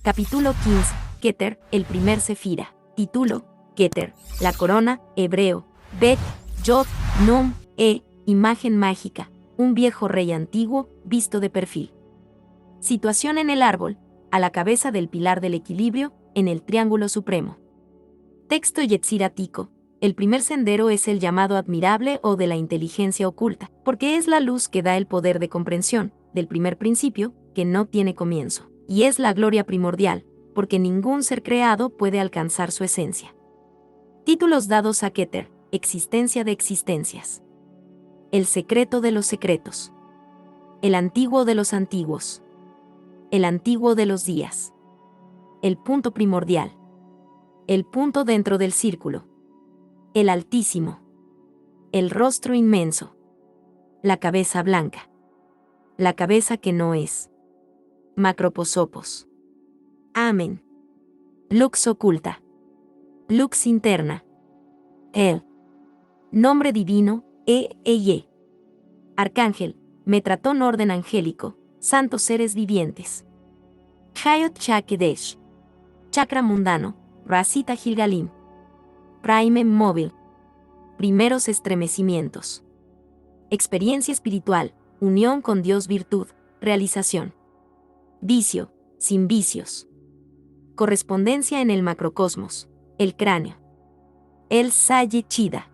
Capítulo 15. Keter, el primer Sefira. Título: Keter, la corona, hebreo. Bet, Yod, Nun, imagen mágica. Un viejo rey antiguo, visto de perfil. Situación en el árbol, a la cabeza del pilar del equilibrio, en el triángulo supremo. Texto yetzirático. El primer sendero es el llamado admirable o de la inteligencia oculta, porque es la luz que da el poder de comprensión, del primer principio, que no tiene comienzo. Y es la gloria primordial, porque ningún ser creado puede alcanzar su esencia. Títulos dados a Keter: existencia de existencias. El secreto de los secretos. El antiguo de los antiguos. El antiguo de los días. El punto primordial. El punto dentro del círculo. El altísimo. El rostro inmenso. La cabeza blanca. La cabeza que no es. Macroposopos. Amén. Lux oculta. Lux interna. El. Nombre divino, Eye. Arcángel, Metratón orden angélico, santos seres vivientes. Hayot Chakedesh. Chakra mundano, Rasita Gilgalim. Prime móvil. Primeros estremecimientos. Experiencia espiritual, unión con Dios, virtud, realización. Vicio, sin vicios. Correspondencia en el macrocosmos, el cráneo. El Saye Chida.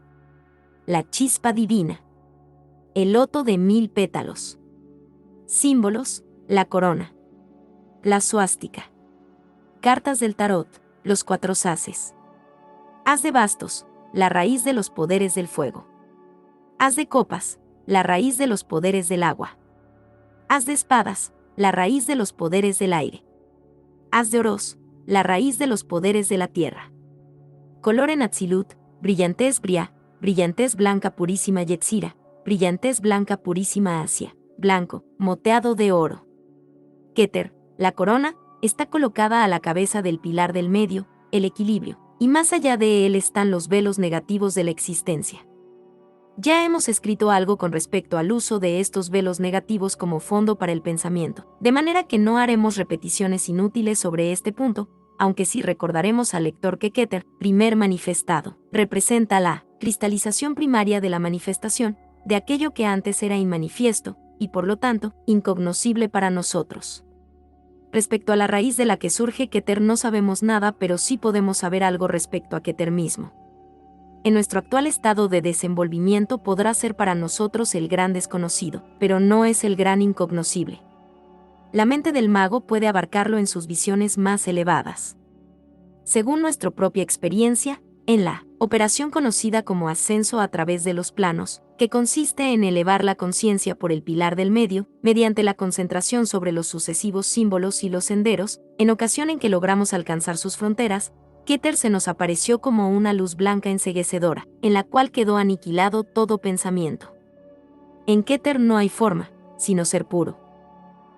La chispa divina. El loto de 1000 pétalos. Símbolos: la corona. La suástica. Cartas del tarot: los 4 ases. As de bastos: la raíz de los poderes del fuego. As de copas: la raíz de los poderes del agua. As de espadas: la raíz de los poderes del aire. As de oros: la raíz de los poderes de la tierra. Color en Atzilut: brillantez Bria, brillantez blanca purísima Yetzira, brillantez blanca purísima Asia, blanco, moteado de oro. Keter, la corona, está colocada a la cabeza del pilar del medio, el equilibrio, y más allá de él están los velos negativos de la existencia. Ya hemos escrito algo con respecto al uso de estos velos negativos como fondo para el pensamiento, de manera que no haremos repeticiones inútiles sobre este punto, aunque sí recordaremos al lector que Keter, primer manifestado, representa la cristalización primaria de la manifestación, de aquello que antes era inmanifiesto, y por lo tanto, incognoscible para nosotros. Respecto a la raíz de la que surge Keter no sabemos nada, pero sí podemos saber algo respecto a Keter mismo. En nuestro actual estado de desenvolvimiento podrá ser para nosotros el gran desconocido, pero no es el gran incognoscible. La mente del mago puede abarcarlo en sus visiones más elevadas. Según nuestra propia experiencia, en la operación conocida como ascenso a través de los planos, que consiste en elevar la conciencia por el pilar del medio, mediante la concentración sobre los sucesivos símbolos y los senderos, en ocasión en que logramos alcanzar sus fronteras, Keter se nos apareció como una luz blanca enceguecedora, en la cual quedó aniquilado todo pensamiento. En Keter no hay forma, sino ser puro.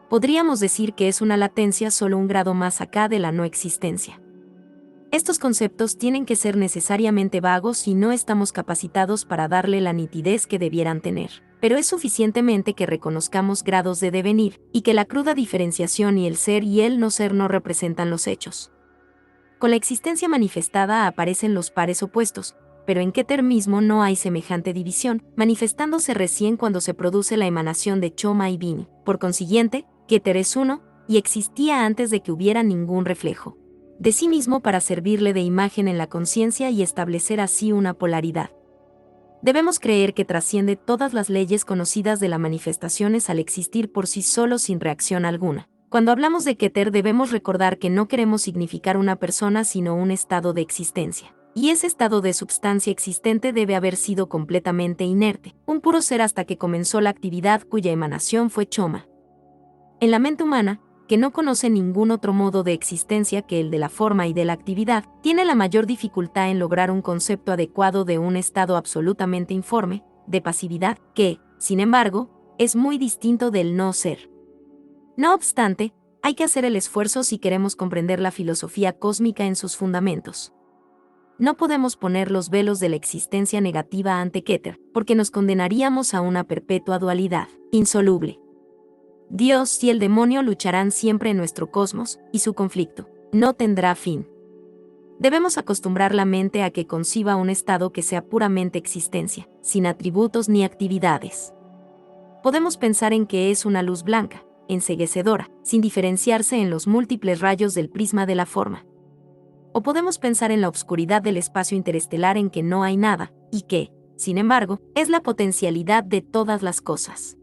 Podríamos decir que es una latencia solo un grado más acá de la no existencia. Estos conceptos tienen que ser necesariamente vagos y no estamos capacitados para darle la nitidez que debieran tener, pero es suficientemente que reconozcamos grados de devenir, y que la cruda diferenciación y el ser y el no ser no representan los hechos. Con la existencia manifestada aparecen los pares opuestos, pero en Keter mismo no hay semejante división, manifestándose recién cuando se produce la emanación de Choma y Bini. Por consiguiente, Keter es uno, y existía antes de que hubiera ningún reflejo de sí mismo para servirle de imagen en la conciencia y establecer así una polaridad. Debemos creer que trasciende todas las leyes conocidas de las manifestaciones al existir por sí solo sin reacción alguna. Cuando hablamos de Keter debemos recordar que no queremos significar una persona sino un estado de existencia. Y ese estado de substancia existente debe haber sido completamente inerte, un puro ser hasta que comenzó la actividad cuya emanación fue Choma. En la mente humana, que no conoce ningún otro modo de existencia que el de la forma y de la actividad, tiene la mayor dificultad en lograr un concepto adecuado de un estado absolutamente informe, de pasividad, que, sin embargo, es muy distinto del no ser. No obstante, hay que hacer el esfuerzo si queremos comprender la filosofía cósmica en sus fundamentos. No podemos poner los velos de la existencia negativa ante Keter, porque nos condenaríamos a una perpetua dualidad, insoluble. Dios y el demonio lucharán siempre en nuestro cosmos, y su conflicto no tendrá fin. Debemos acostumbrar la mente a que conciba un estado que sea puramente existencia, sin atributos ni actividades. Podemos pensar en que es una luz blanca, enceguecedora, sin diferenciarse en los múltiples rayos del prisma de la forma. O podemos pensar en la obscuridad del espacio interestelar en que no hay nada, y que, sin embargo, es la potencialidad de todas las cosas.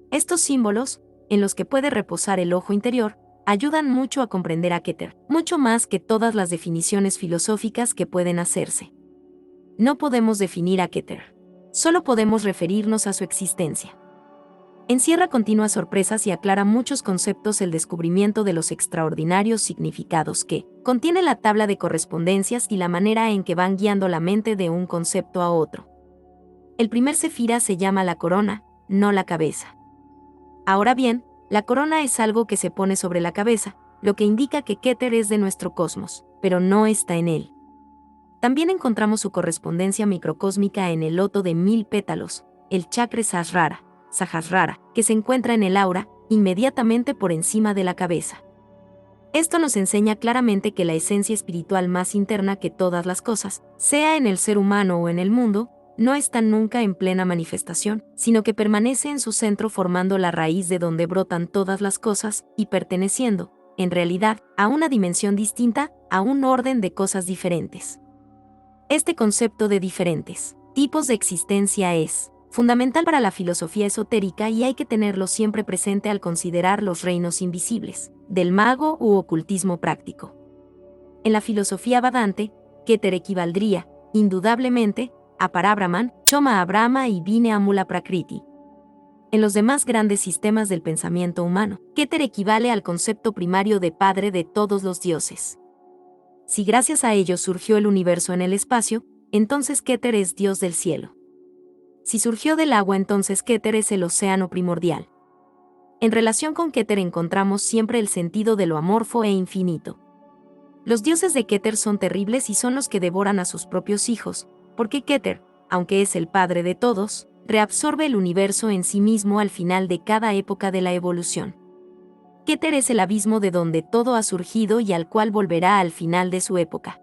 Estos símbolos, en los que puede reposar el ojo interior, ayudan mucho a comprender a Keter, mucho más que todas las definiciones filosóficas que pueden hacerse. No podemos definir a Keter. Solo podemos referirnos a su existencia. Encierra continuas sorpresas y aclara muchos conceptos el descubrimiento de los extraordinarios significados que contiene la tabla de correspondencias y la manera en que van guiando la mente de un concepto a otro. El primer sefira se llama la corona, no la cabeza. Ahora bien, la corona es algo que se pone sobre la cabeza, lo que indica que Keter es de nuestro cosmos, pero no está en él. También encontramos su correspondencia microcósmica en el loto de 1000 pétalos, el chakra Sahasrara, que se encuentra en el aura, inmediatamente por encima de la cabeza. Esto nos enseña claramente que la esencia espiritual más interna que todas las cosas, sea en el ser humano o en el mundo, no está nunca en plena manifestación, sino que permanece en su centro formando la raíz de donde brotan todas las cosas y perteneciendo, en realidad, a una dimensión distinta, a un orden de cosas diferentes. Este concepto de diferentes tipos de existencia es fundamental para la filosofía esotérica y hay que tenerlo siempre presente al considerar los reinos invisibles, del mago u ocultismo práctico. En la filosofía Vedante, Keter equivaldría, indudablemente, a Parabrahman, Choma a Brahma y Vine a Mula Prakriti. En los demás grandes sistemas del pensamiento humano, Keter equivale al concepto primario de padre de todos los dioses. Si gracias a ello surgió el universo en el espacio, entonces Keter es Dios del cielo. Si surgió del agua, entonces Keter es el océano primordial. En relación con Keter encontramos siempre el sentido de lo amorfo e infinito. Los dioses de Keter son terribles y son los que devoran a sus propios hijos, porque Keter, aunque es el padre de todos, reabsorbe el universo en sí mismo al final de cada época de la evolución. Keter es el abismo de donde todo ha surgido y al cual volverá al final de su época.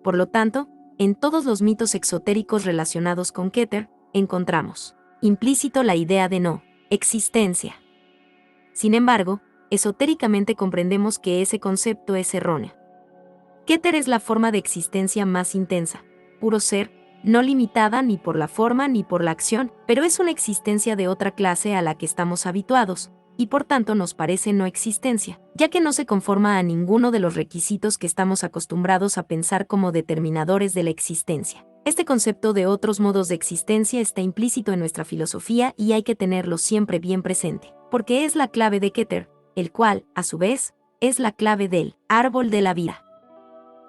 Por lo tanto, en todos los mitos exotéricos relacionados con Keter, encontramos implícito la idea de no existencia. Sin embargo, esotéricamente comprendemos que ese concepto es erróneo. Keter es la forma de existencia más intensa, puro ser, no limitada ni por la forma ni por la acción, pero es una existencia de otra clase a la que estamos habituados, y por tanto nos parece no existencia, ya que no se conforma a ninguno de los requisitos que estamos acostumbrados a pensar como determinadores de la existencia. Este concepto de otros modos de existencia está implícito en nuestra filosofía y hay que tenerlo siempre bien presente, porque es la clave de Keter, el cual, a su vez, es la clave del árbol de la vida.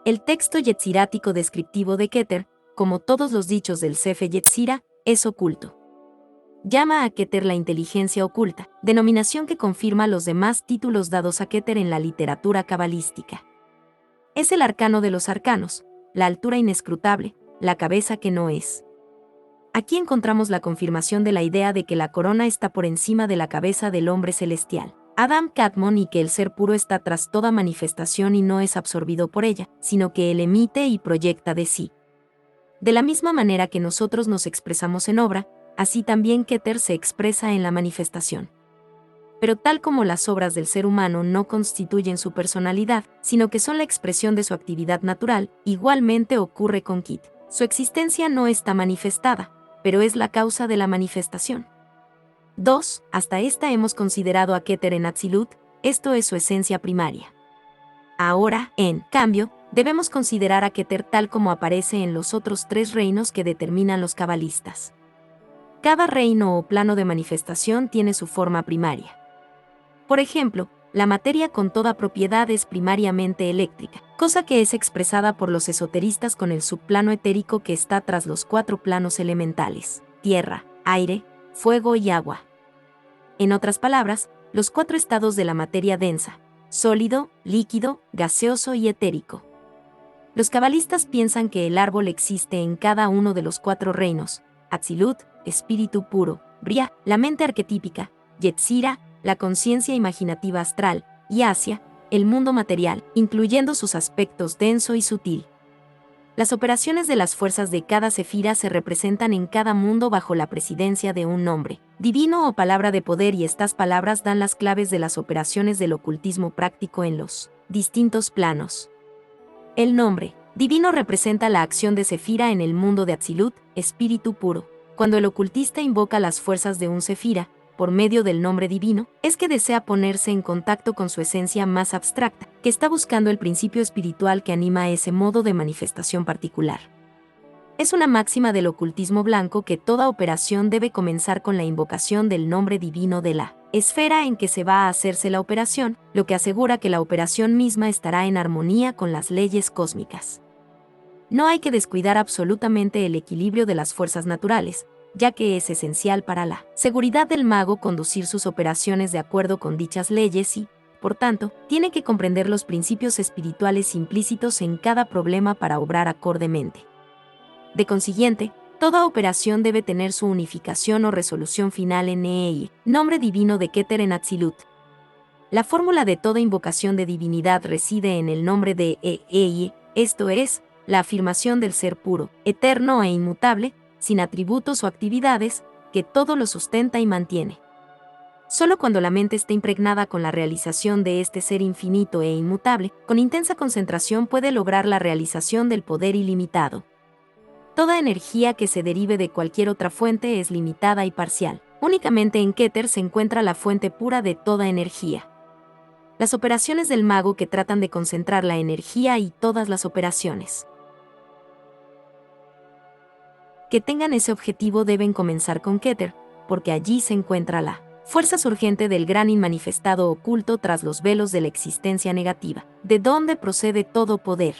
El texto yetzirático descriptivo de Keter, como todos los dichos del Sefer Yetzirah, es oculto. Llama a Keter la inteligencia oculta, denominación que confirma los demás títulos dados a Keter en la literatura cabalística. Es el arcano de los arcanos, la altura inescrutable, la cabeza que no es. Aquí encontramos la confirmación de la idea de que la corona está por encima de la cabeza del hombre celestial, Adam Kadmon, y que el ser puro está tras toda manifestación y no es absorbido por ella, sino que él emite y proyecta de sí. De la misma manera que nosotros nos expresamos en obra, así también Keter se expresa en la manifestación. Pero tal como las obras del ser humano no constituyen su personalidad, sino que son la expresión de su actividad natural, igualmente ocurre con Kit. Su existencia no está manifestada, pero es la causa de la manifestación. 2. Hasta esta hemos considerado a Keter en Atzilut, esto es su esencia primaria. Ahora, en cambio, debemos considerar a Keter tal como aparece en los otros 3 reinos que determinan los cabalistas. Cada reino o plano de manifestación tiene su forma primaria. Por ejemplo, la materia con toda propiedad es primariamente eléctrica, cosa que es expresada por los esoteristas con el subplano etérico que está tras los 4 planos elementales: tierra, aire, fuego y agua. En otras palabras, los 4 estados de la materia densa: sólido, líquido, gaseoso y etérico. Los cabalistas piensan que el árbol existe en cada uno de los 4 reinos: Atzilut, espíritu puro; Bria, la mente arquetípica; Yetzirah, la conciencia imaginativa astral, y Asia, el mundo material, incluyendo sus aspectos denso y sutil. Las operaciones de las fuerzas de cada sefira se representan en cada mundo bajo la presidencia de un nombre divino o palabra de poder, y estas palabras dan las claves de las operaciones del ocultismo práctico en los distintos planos. El nombre divino representa la acción de sefira en el mundo de Atzilut, espíritu puro. Cuando el ocultista invoca las fuerzas de un sefira, por medio del nombre divino, es que desea ponerse en contacto con su esencia más abstracta, que está buscando el principio espiritual que anima ese modo de manifestación particular. Es una máxima del ocultismo blanco que toda operación debe comenzar con la invocación del nombre divino de la esfera en que se va a hacerse la operación, lo que asegura que la operación misma estará en armonía con las leyes cósmicas. No hay que descuidar absolutamente el equilibrio de las fuerzas naturales, ya que es esencial para la seguridad del mago conducir sus operaciones de acuerdo con dichas leyes y, por tanto, tiene que comprender los principios espirituales implícitos en cada problema para obrar acordemente. De consiguiente, toda operación debe tener su unificación o resolución final en Ne'ei, nombre divino de Keter en Atzilut. La fórmula de toda invocación de divinidad reside en el nombre de Ne'ei, esto es, la afirmación del ser puro, eterno e inmutable, sin atributos o actividades, que todo lo sustenta y mantiene. Solo cuando la mente esté impregnada con la realización de este ser infinito e inmutable, con intensa concentración puede lograr la realización del poder ilimitado. Toda energía que se derive de cualquier otra fuente es limitada y parcial. Únicamente en Keter se encuentra la fuente pura de toda energía. Las operaciones del mago que tratan de concentrar la energía y todas las operaciones que tengan ese objetivo deben comenzar con Keter, porque allí se encuentra la fuerza surgente del gran inmanifestado oculto tras los velos de la existencia negativa, de donde procede todo poder.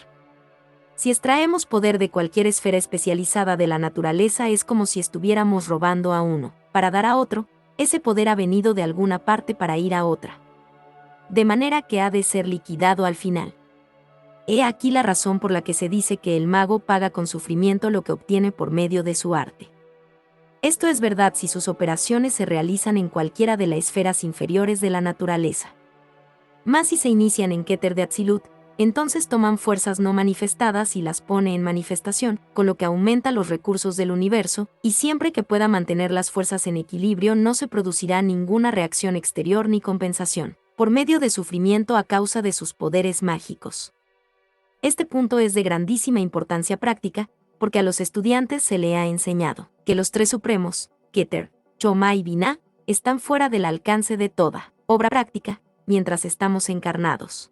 Si extraemos poder de cualquier esfera especializada de la naturaleza es como si estuviéramos robando a uno, para dar a otro, ese poder ha venido de alguna parte para ir a otra. De manera que ha de ser liquidado al final. He aquí la razón por la que se dice que el mago paga con sufrimiento lo que obtiene por medio de su arte. Esto es verdad si sus operaciones se realizan en cualquiera de las esferas inferiores de la naturaleza. Más si se inician en Keter de Atzilut, entonces toman fuerzas no manifestadas y las pone en manifestación, con lo que aumenta los recursos del universo, y siempre que pueda mantener las fuerzas en equilibrio no se producirá ninguna reacción exterior ni compensación, por medio de sufrimiento a causa de sus poderes mágicos. Este punto es de grandísima importancia práctica, porque a los estudiantes se le ha enseñado que los tres supremos, Keter, Choma y Binah, están fuera del alcance de toda obra práctica, mientras estamos encarnados.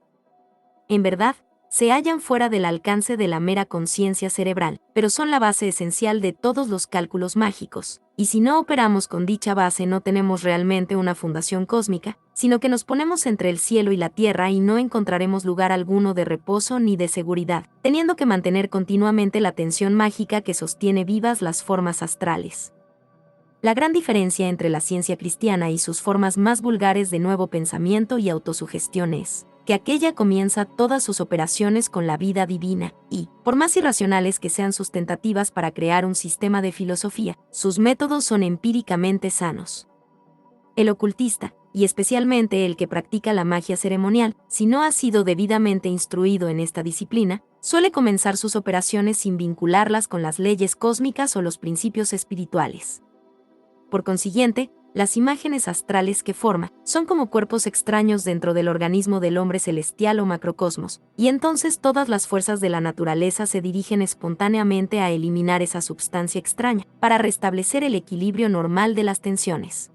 En verdad, se hallan fuera del alcance de la mera conciencia cerebral, pero son la base esencial de todos los cálculos mágicos, y si no operamos con dicha base no tenemos realmente una fundación cósmica, sino que nos ponemos entre el cielo y la tierra y no encontraremos lugar alguno de reposo ni de seguridad, teniendo que mantener continuamente la tensión mágica que sostiene vivas las formas astrales. La gran diferencia entre la ciencia cristiana y sus formas más vulgares de nuevo pensamiento y autosugestión es que aquella comienza todas sus operaciones con la vida divina, y, por más irracionales que sean sus tentativas para crear un sistema de filosofía, sus métodos son empíricamente sanos. El ocultista, y especialmente el que practica la magia ceremonial, si no ha sido debidamente instruido en esta disciplina, suele comenzar sus operaciones sin vincularlas con las leyes cósmicas o los principios espirituales. Por consiguiente, las imágenes astrales que forma son como cuerpos extraños dentro del organismo del hombre celestial o macrocosmos, y entonces todas las fuerzas de la naturaleza se dirigen espontáneamente a eliminar esa substancia extraña, para restablecer el equilibrio normal de las tensiones.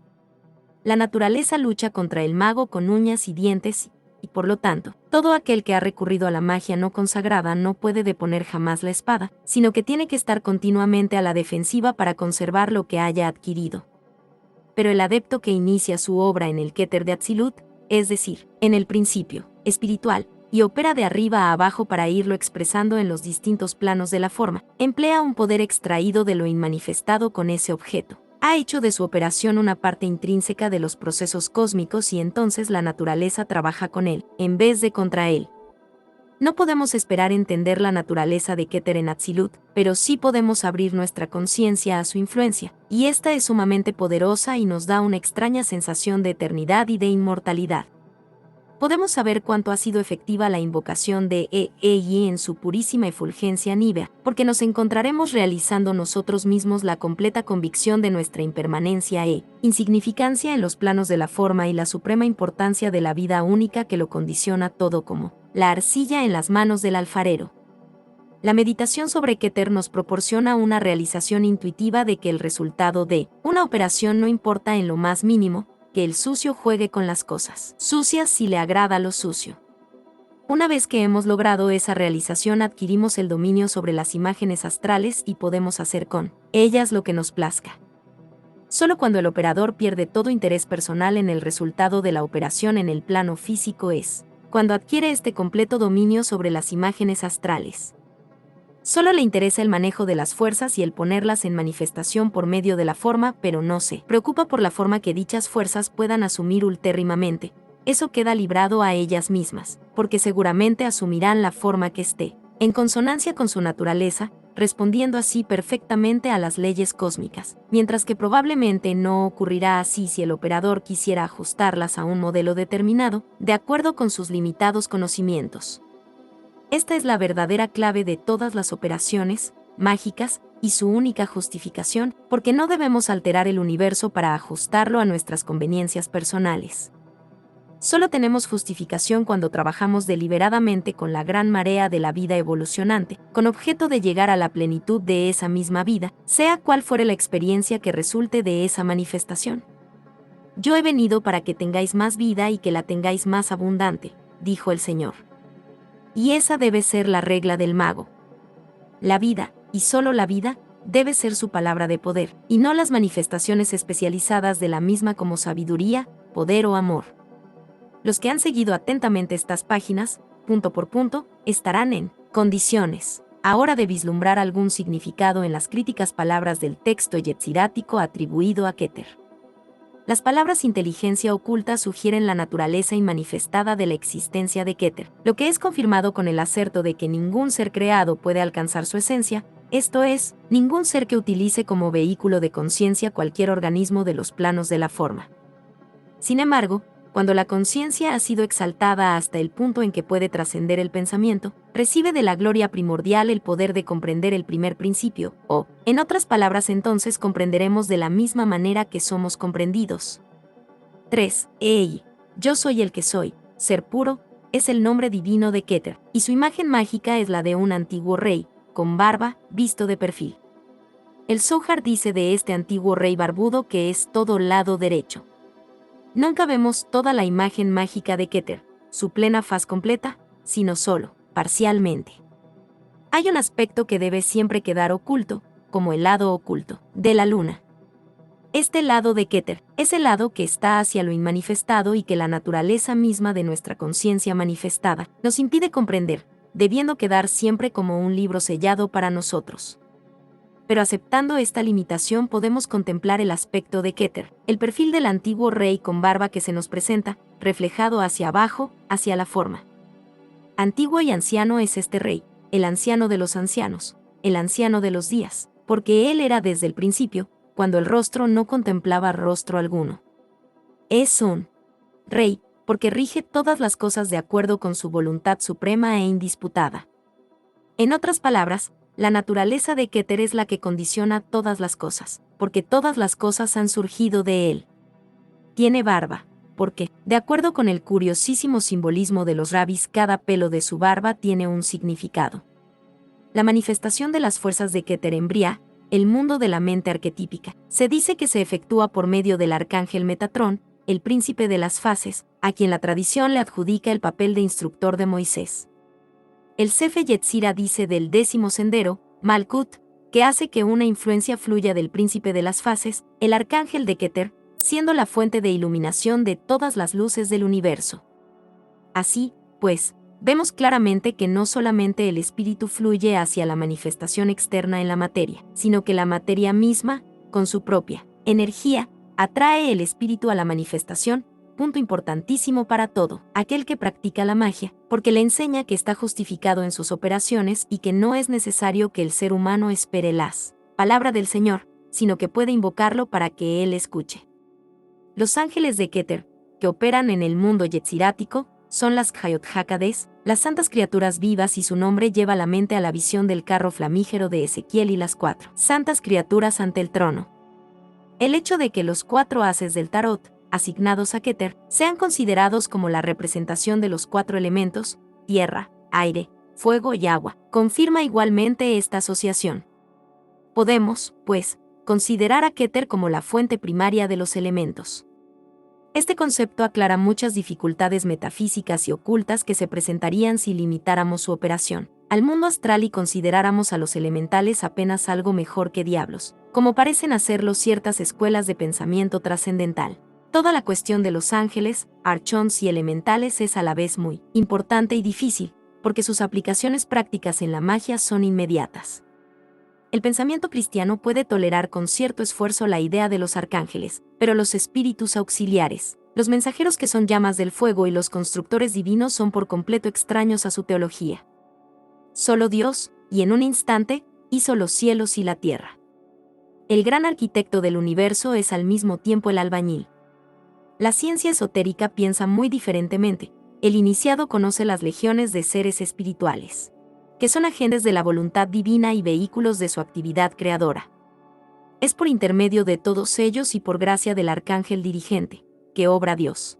La naturaleza lucha contra el mago con uñas y dientes, y por lo tanto, todo aquel que ha recurrido a la magia no consagrada no puede deponer jamás la espada, sino que tiene que estar continuamente a la defensiva para conservar lo que haya adquirido. Pero el adepto que inicia su obra en el Keter de Atzilut, es decir, en el principio espiritual, y opera de arriba a abajo para irlo expresando en los distintos planos de la forma, emplea un poder extraído de lo inmanifestado con ese objeto. Ha hecho de su operación una parte intrínseca de los procesos cósmicos y entonces la naturaleza trabaja con él, en vez de contra él. No podemos esperar entender la naturaleza de Keter en Atzilut, pero sí podemos abrir nuestra conciencia a su influencia, y esta es sumamente poderosa y nos da una extraña sensación de eternidad y de inmortalidad. Podemos saber cuánto ha sido efectiva la invocación de Ei en su purísima efulgencia nívea, porque nos encontraremos realizando nosotros mismos la completa convicción de nuestra impermanencia insignificancia en los planos de la forma y la suprema importancia de la vida única que lo condiciona todo como la arcilla en las manos del alfarero. La meditación sobre Keter nos proporciona una realización intuitiva de que el resultado de una operación no importa en lo más mínimo, que el sucio juegue con las cosas sucias si le agrada lo sucio. Una vez que hemos logrado esa realización, adquirimos el dominio sobre las imágenes astrales y podemos hacer con ellas lo que nos plazca. Solo cuando el operador pierde todo interés personal en el resultado de la operación en el plano físico es cuando adquiere este completo dominio sobre las imágenes astrales. Solo le interesa el manejo de las fuerzas y el ponerlas en manifestación por medio de la forma, pero no se preocupa por la forma que dichas fuerzas puedan asumir ultérrimamente. Eso queda librado a ellas mismas, porque seguramente asumirán la forma que esté en consonancia con su naturaleza, respondiendo así perfectamente a las leyes cósmicas, mientras que probablemente no ocurrirá así si el operador quisiera ajustarlas a un modelo determinado, de acuerdo con sus limitados conocimientos. Esta es la verdadera clave de todas las operaciones mágicas y su única justificación, porque no debemos alterar el universo para ajustarlo a nuestras conveniencias personales. Solo tenemos justificación cuando trabajamos deliberadamente con la gran marea de la vida evolucionante, con objeto de llegar a la plenitud de esa misma vida, sea cual fuere la experiencia que resulte de esa manifestación. Yo he venido para que tengáis más vida y que la tengáis más abundante, dijo el Señor. Y esa debe ser la regla del mago. La vida, y solo la vida, debe ser su palabra de poder, y no las manifestaciones especializadas de la misma como sabiduría, poder o amor. Los que han seguido atentamente estas páginas, punto por punto, estarán en condiciones ahora de vislumbrar algún significado en las críticas palabras del texto yetzirático atribuido a Keter. Las palabras inteligencia oculta sugieren la naturaleza inmanifestada de la existencia de Keter, lo que es confirmado con el aserto de que ningún ser creado puede alcanzar su esencia, esto es, ningún ser que utilice como vehículo de conciencia cualquier organismo de los planos de la forma. Sin embargo, cuando la conciencia ha sido exaltada hasta el punto en que puede trascender el pensamiento, recibe de la gloria primordial el poder de comprender el primer principio, o, en otras palabras, entonces comprenderemos de la misma manera que somos comprendidos. 3. Yo soy el que soy, ser puro, es el nombre divino de Keter, y su imagen mágica es la de un antiguo rey, con barba, visto de perfil. El Zohar dice de este antiguo rey barbudo que es todo lado derecho. Nunca vemos toda la imagen mágica de Keter, su plena faz completa, sino solo, parcialmente. Hay un aspecto que debe siempre quedar oculto, como el lado oculto de la luna. Este lado de Keter es el lado que está hacia lo inmanifestado y que la naturaleza misma de nuestra conciencia manifestada nos impide comprender, debiendo quedar siempre como un libro sellado para nosotros. Pero aceptando esta limitación podemos contemplar el aspecto de Keter, el perfil del antiguo rey con barba que se nos presenta, reflejado hacia abajo, hacia la forma. Antiguo y anciano es este rey, el anciano de los ancianos, el anciano de los días, porque él era desde el principio, cuando el rostro no contemplaba rostro alguno. Es un rey, porque rige todas las cosas de acuerdo con su voluntad suprema e indisputada. En otras palabras, la naturaleza de Keter es la que condiciona todas las cosas, porque todas las cosas han surgido de él. Tiene barba, porque, de acuerdo con el curiosísimo simbolismo de los rabis, cada pelo de su barba tiene un significado. La manifestación de las fuerzas de Keter en Briah, el mundo de la mente arquetípica, se dice que se efectúa por medio del arcángel Metatrón, el príncipe de las fases, a quien la tradición le adjudica el papel de instructor de Moisés. El Sefer Yetzirah dice del 10º sendero, Malkut, que hace que una influencia fluya del príncipe de las fases, el arcángel de Keter, siendo la fuente de iluminación de todas las luces del universo. Así, pues, vemos claramente que no solamente el espíritu fluye hacia la manifestación externa en la materia, sino que la materia misma, con su propia energía, atrae el espíritu a la manifestación, punto importantísimo para todo aquel que practica la magia, porque le enseña que está justificado en sus operaciones y que no es necesario que el ser humano espere las palabras del Señor, sino que puede invocarlo para que él escuche. Los ángeles de Keter, que operan en el mundo yetzirático, son las Hayot Hakades, las santas criaturas vivas, y su nombre lleva a la mente a la visión del carro flamígero de Ezequiel y las 4 santas criaturas ante el trono. El hecho de que los 4 haces del tarot, asignados a Keter, sean considerados como la representación de los 4 elementos, tierra, aire, fuego y agua, confirma igualmente esta asociación. Podemos, pues, considerar a Keter como la fuente primaria de los elementos. Este concepto aclara muchas dificultades metafísicas y ocultas que se presentarían si limitáramos su operación al mundo astral y consideráramos a los elementales apenas algo mejor que diablos, como parecen hacerlo ciertas escuelas de pensamiento trascendental. Toda la cuestión de los ángeles, archons y elementales es a la vez muy importante y difícil, porque sus aplicaciones prácticas en la magia son inmediatas. El pensamiento cristiano puede tolerar con cierto esfuerzo la idea de los arcángeles, pero los espíritus auxiliares, los mensajeros que son llamas del fuego y los constructores divinos son por completo extraños a su teología. Solo Dios, y en un instante, hizo los cielos y la tierra. El gran arquitecto del universo es al mismo tiempo el albañil. La ciencia esotérica piensa muy diferentemente. El iniciado conoce las legiones de seres espirituales, que son agentes de la voluntad divina y vehículos de su actividad creadora. Es por intermedio de todos ellos y por gracia del arcángel dirigente, que obra Dios.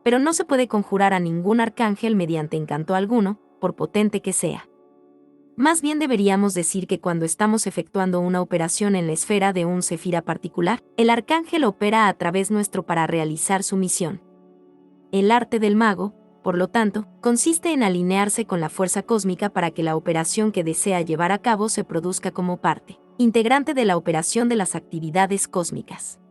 Pero no se puede conjurar a ningún arcángel mediante encanto alguno, por potente que sea. Más bien deberíamos decir que cuando estamos efectuando una operación en la esfera de un cefira particular, el arcángel opera a través nuestro para realizar su misión. El arte del mago, por lo tanto, consiste en alinearse con la fuerza cósmica para que la operación que desea llevar a cabo se produzca como parte integrante de la operación de las actividades cósmicas.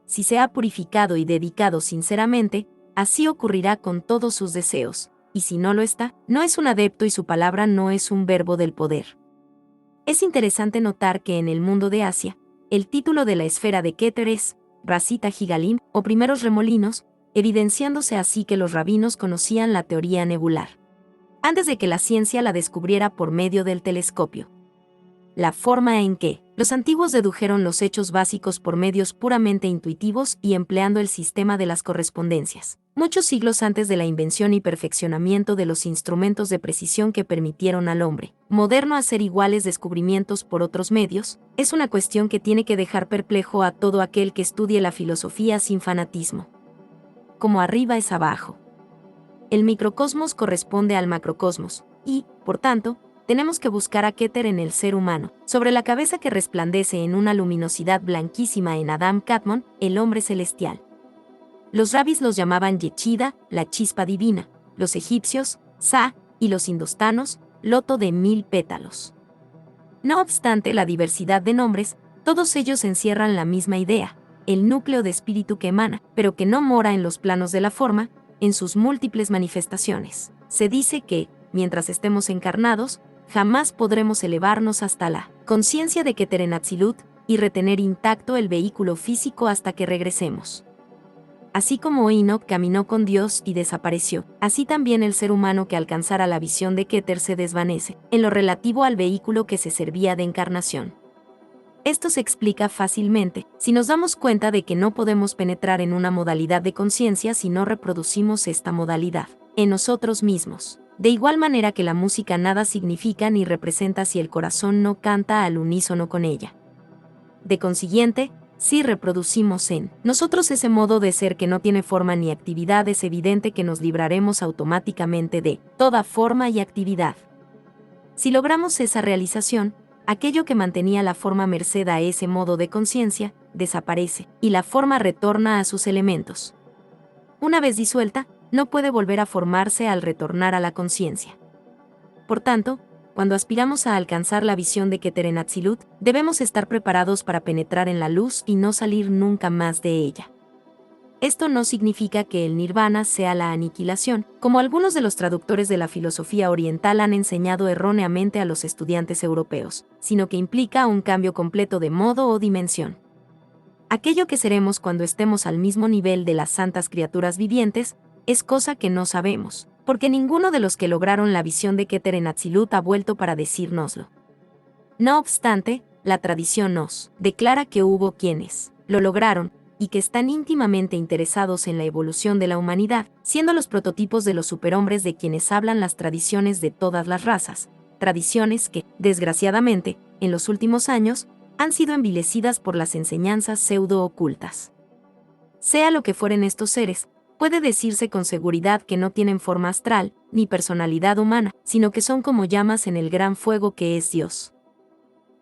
Si se ha purificado y dedicado sinceramente, así ocurrirá con todos sus deseos, y si no lo está, no es un adepto y su palabra no es un verbo del poder. Es interesante notar que en el mundo de Asia, el título de la esfera de Keter es Rasita Higalim, o primeros remolinos, evidenciándose así que los rabinos conocían la teoría nebular, antes de que la ciencia la descubriera por medio del telescopio. La forma en que los antiguos dedujeron los hechos básicos por medios puramente intuitivos y empleando el sistema de las correspondencias, muchos siglos antes de la invención y perfeccionamiento de los instrumentos de precisión que permitieron al hombre moderno hacer iguales descubrimientos por otros medios, es una cuestión que tiene que dejar perplejo a todo aquel que estudie la filosofía sin fanatismo. Como arriba es abajo. El microcosmos corresponde al macrocosmos, y, por tanto, tenemos que buscar a Keter en el ser humano, sobre la cabeza que resplandece en una luminosidad blanquísima en Adam Kadmon, el hombre celestial. Los rabis los llamaban Yechida, la chispa divina, los egipcios, Sa, y los indostanos, loto de 1000 pétalos. No obstante la diversidad de nombres, todos ellos encierran la misma idea, el núcleo de espíritu que emana, pero que no mora en los planos de la forma, en sus múltiples manifestaciones. Se dice que, mientras estemos encarnados, jamás podremos elevarnos hasta la conciencia de Keter en Atzilut y retener intacto el vehículo físico hasta que regresemos. Así como Enoch caminó con Dios y desapareció, así también el ser humano que alcanzara la visión de Keter se desvanece, en lo relativo al vehículo que se servía de encarnación. Esto se explica fácilmente si nos damos cuenta de que no podemos penetrar en una modalidad de conciencia si no reproducimos esta modalidad en nosotros mismos. De igual manera que la música nada significa ni representa si el corazón no canta al unísono con ella. De consiguiente, si reproducimos en nosotros ese modo de ser que no tiene forma ni actividad, es evidente que nos libraremos automáticamente de toda forma y actividad. Si logramos esa realización, aquello que mantenía la forma merced a ese modo de conciencia, desaparece, y la forma retorna a sus elementos. Una vez disuelta, no puede volver a formarse al retornar a la conciencia. Por tanto, cuando aspiramos a alcanzar la visión de Keter en Atzilut, debemos estar preparados para penetrar en la luz y no salir nunca más de ella. Esto no significa que el nirvana sea la aniquilación, como algunos de los traductores de la filosofía oriental han enseñado erróneamente a los estudiantes europeos, sino que implica un cambio completo de modo o dimensión. Aquello que seremos cuando estemos al mismo nivel de las santas criaturas vivientes, es cosa que no sabemos, porque ninguno de los que lograron la visión de Keter en Atzilut ha vuelto para decírnoslo. No obstante, la tradición nos declara que hubo quienes lo lograron, y que están íntimamente interesados en la evolución de la humanidad, siendo los prototipos de los superhombres de quienes hablan las tradiciones de todas las razas, tradiciones que, desgraciadamente, en los últimos años, han sido envilecidas por las enseñanzas pseudo-ocultas. Sea lo que fueren estos seres, puede decirse con seguridad que no tienen forma astral, ni personalidad humana, sino que son como llamas en el gran fuego que es Dios.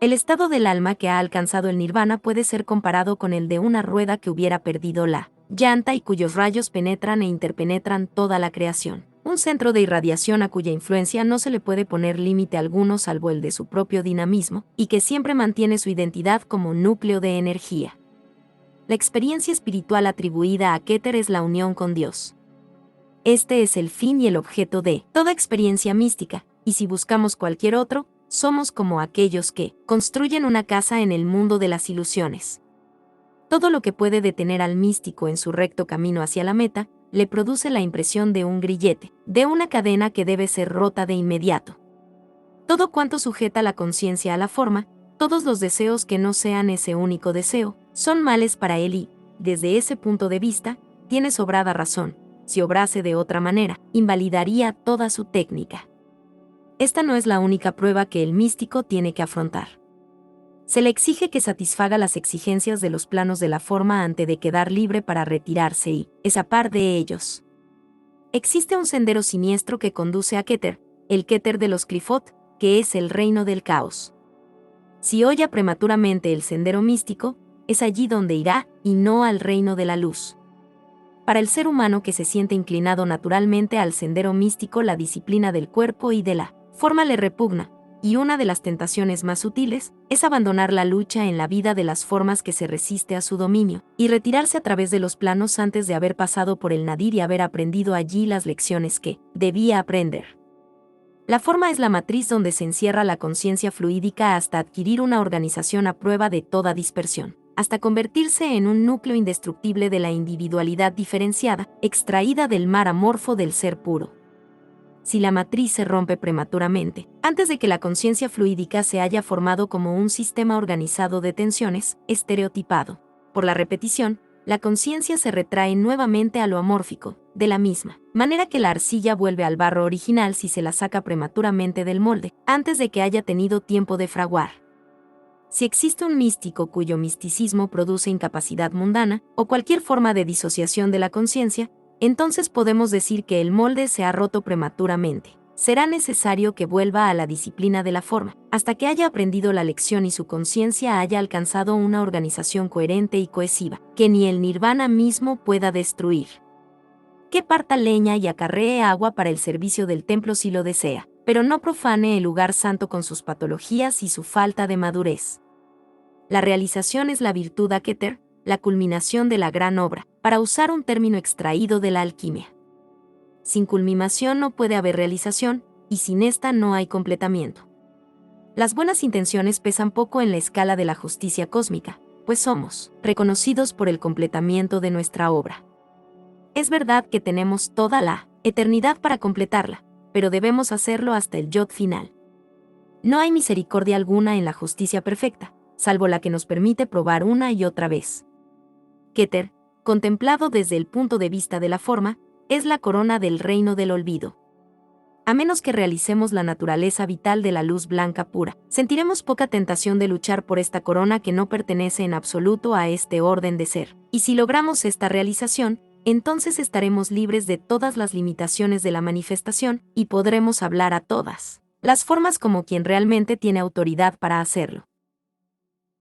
El estado del alma que ha alcanzado el nirvana puede ser comparado con el de una rueda que hubiera perdido la llanta y cuyos rayos penetran e interpenetran toda la creación. Un centro de irradiación a cuya influencia no se le puede poner límite alguno salvo el de su propio dinamismo, y que siempre mantiene su identidad como núcleo de energía. La experiencia espiritual atribuida a Keter es la unión con Dios. Este es el fin y el objeto de toda experiencia mística, y si buscamos cualquier otro, somos como aquellos que construyen una casa en el mundo de las ilusiones. Todo lo que puede detener al místico en su recto camino hacia la meta, le produce la impresión de un grillete, de una cadena que debe ser rota de inmediato. Todo cuanto sujeta la conciencia a la forma, todos los deseos que no sean ese único deseo, son males para él y, desde ese punto de vista, tiene sobrada razón. Si obrase de otra manera, invalidaría toda su técnica. Esta no es la única prueba que el místico tiene que afrontar. Se le exige que satisfaga las exigencias de los planos de la forma antes de quedar libre para retirarse y escapar de ellos. Existe un sendero siniestro que conduce a Keter, el Keter de los Clifot, que es el reino del caos. Si oya prematuramente el sendero místico, es allí donde irá, y no al reino de la luz. Para el ser humano que se siente inclinado naturalmente al sendero místico, la disciplina del cuerpo y de la forma le repugna, y una de las tentaciones más sutiles es abandonar la lucha en la vida de las formas que se resiste a su dominio, y retirarse a través de los planos antes de haber pasado por el nadir y haber aprendido allí las lecciones que debía aprender. La forma es la matriz donde se encierra la conciencia fluídica hasta adquirir una organización a prueba de toda dispersión, hasta convertirse en un núcleo indestructible de la individualidad diferenciada, extraída del mar amorfo del ser puro. Si la matriz se rompe prematuramente, antes de que la conciencia fluídica se haya formado como un sistema organizado de tensiones, estereotipado por la repetición, la conciencia se retrae nuevamente a lo amórfico, de la misma manera que la arcilla vuelve al barro original si se la saca prematuramente del molde, antes de que haya tenido tiempo de fraguar. Si existe un místico cuyo misticismo produce incapacidad mundana, o cualquier forma de disociación de la conciencia, entonces podemos decir que el molde se ha roto prematuramente. Será necesario que vuelva a la disciplina de la forma, hasta que haya aprendido la lección y su conciencia haya alcanzado una organización coherente y cohesiva, que ni el nirvana mismo pueda destruir. Que parta leña y acarree agua para el servicio del templo si lo desea, pero no profane el lugar santo con sus patologías y su falta de madurez. La realización es la virtud a Keter, la culminación de la gran obra, para usar un término extraído de la alquimia. Sin culminación no puede haber realización, y sin esta no hay completamiento. Las buenas intenciones pesan poco en la escala de la justicia cósmica, pues somos reconocidos por el completamiento de nuestra obra. Es verdad que tenemos toda la eternidad para completarla, pero debemos hacerlo hasta el yod final. No hay misericordia alguna en la justicia perfecta, salvo la que nos permite probar una y otra vez. Keter, contemplado desde el punto de vista de la forma, es la corona del reino del olvido. A menos que realicemos la naturaleza vital de la luz blanca pura, sentiremos poca tentación de luchar por esta corona que no pertenece en absoluto a este orden de ser. Y si logramos esta realización, entonces estaremos libres de todas las limitaciones de la manifestación y podremos hablar a todas las formas como quien realmente tiene autoridad para hacerlo.